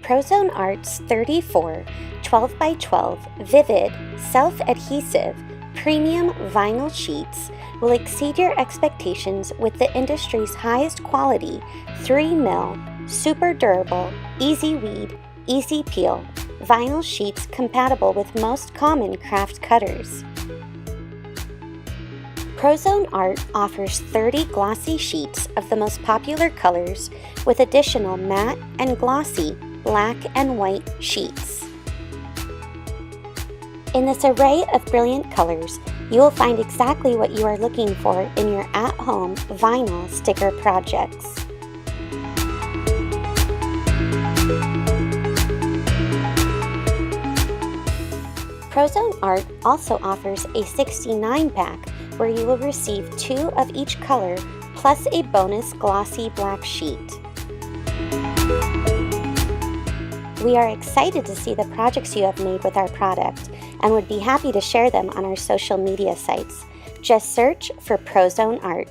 ProZoneArt's 34 12x12 vivid, self-adhesive, premium vinyl sheets will exceed your expectations with the industry's highest quality 3mm, super durable, easy weed, easy peel vinyl sheets compatible with most common craft cutters. ProZoneArt offers 30 glossy sheets of the most popular colors with additional matte and glossy black and white sheets. In this array of brilliant colors, you will find exactly what you are looking for in your at-home vinyl sticker projects. ProZoneArt also offers a 69-pack where you will receive 2 of each color plus a bonus glossy black sheet. We are excited to see the projects you have made with our product and would be happy to share them on our social media sites. Just search for ProZoneArt.